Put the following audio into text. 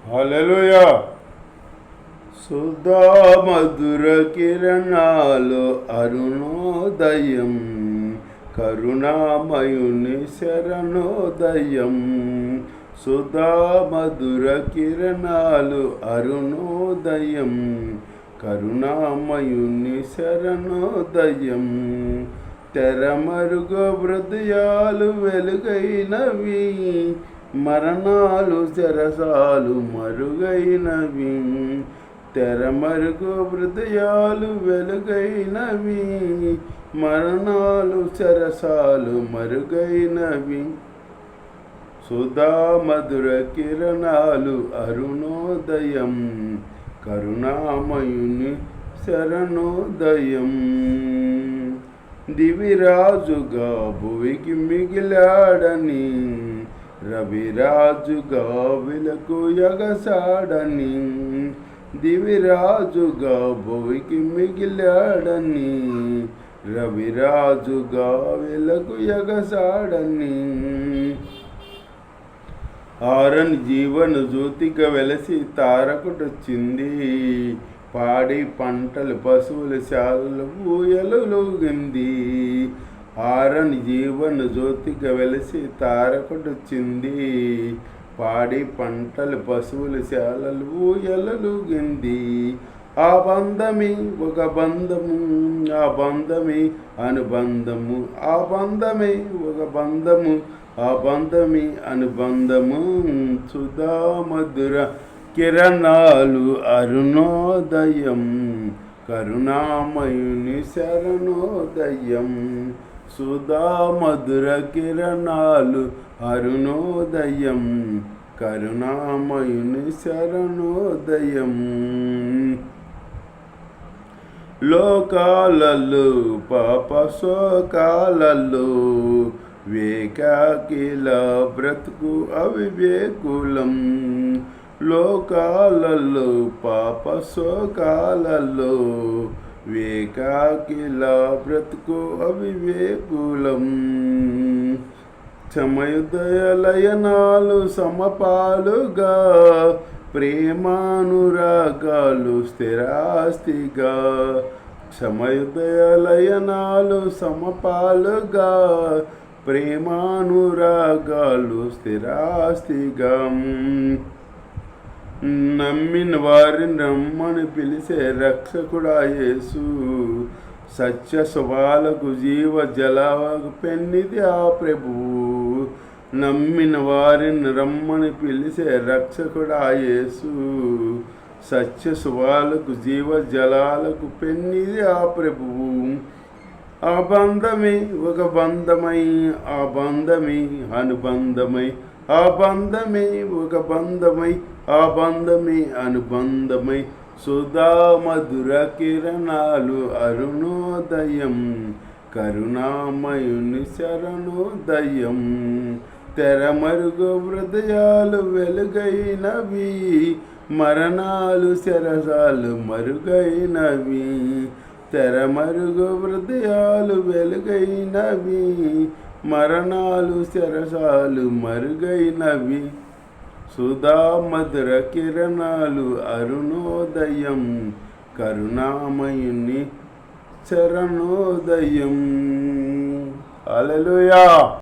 హల్లెలూయా. సుధా మధుర కిరణాలు అరుణోదయం, కరుణామయుని శరణోదయం. సుధా మధుర కిరణాలు అరుణోదయం, కరుణామయుని శరణోదయం. తెరమరుగు హృదయాలు వెలుగైనవి, మరణాలు చెరసాలు మరుగైనవి. తెరమరుగు హృదయాలు వెలుగైనవి, మరణాలు చెరసాలు మరుగైనవి. సుధా మధుర కిరణాలు అరుణోదయం, కరుణామయుని శరణోదయం. దివిరాజుగా భువికి మిగిలాడని, రవిరాజుగా వెలకు ఎగసాడని. దివిరాజుగా భువికి మిగిలాడని, రవిరాజుగా వెలకు ఎగసాడని. ఆరని జీవన జ్యోతిగా వెలసి తారకుటొచ్చింది, పాడి పంటలు పశువుల శాలలు ఊయలుగింది. ఆరని జీవన జ్యోతిగా వెలసి తారకుటొచ్చింది, పాడి పంటలు పశువుల శాలలు ఊయలుగింది. ఆ బంధమే ఒక బంధము, ఆ బంధమే అనుబంధము. ఆ బంధమే ఒక బంధము, ఆ బంధమే అనుబంధము. సుధా మధుర కిరణాలు అరుణోదయం, కరుణామయుని శరణోదయం. సుధా మధుర కిరణాలు అరుణోదయం, కరుణామయుని శరణోదయం. లోకాలలో పాప శోకాలలో వేకాకిల బ్రతుకు అవివేకులం. లోకాలలో పాప శోకాలలో వేకాకిల బ్రతుకు అవివేకులం. సమయుదయలయనాలు సమపాలుగా, ప్రేమానురాగాలు స్థిరాస్తిగా. సమయుదయలయనాలు సమపాలుగా, ప్రేమానురాగాలు స్థిరాస్తిగా. నమ్మిన వారిని రమ్మని పిలిచే రక్షకుడా యేసు, సత్య స్వభాలకు జీవ జలాలకు పెన్నిది ఆ ప్రభువు. నమ్మిన వారిని రమ్మని పిలిచే రక్షకుడా యేసు, సత్య స్వభాలకు జీవ జలాలకు పెన్నిది ఆ ప్రభువు. ఆ బంధమే ఒక బంధమై, ఆ బంధమే అనుబంధమై. ఆ బంధమే ఒక బంధమై, ఆ బంధమే అనుబంధమై. సుధా మధుర కిరణాలు అరుణోదయం, కరుణామయుని శరణోదయం. తెరమరుగు హృదయాలు వెలుగైనవి, మరణాలు శరసాలు మరుగైనవి. తెరమరుగు హృదయాలు వెలుగైనవి, మరణాలు శరసాలు మరుగైనవి. సుధా మధుర కిరణాలు అరుణోదయం, కరుణామయుని శరణోదయం. హల్లెలూయా.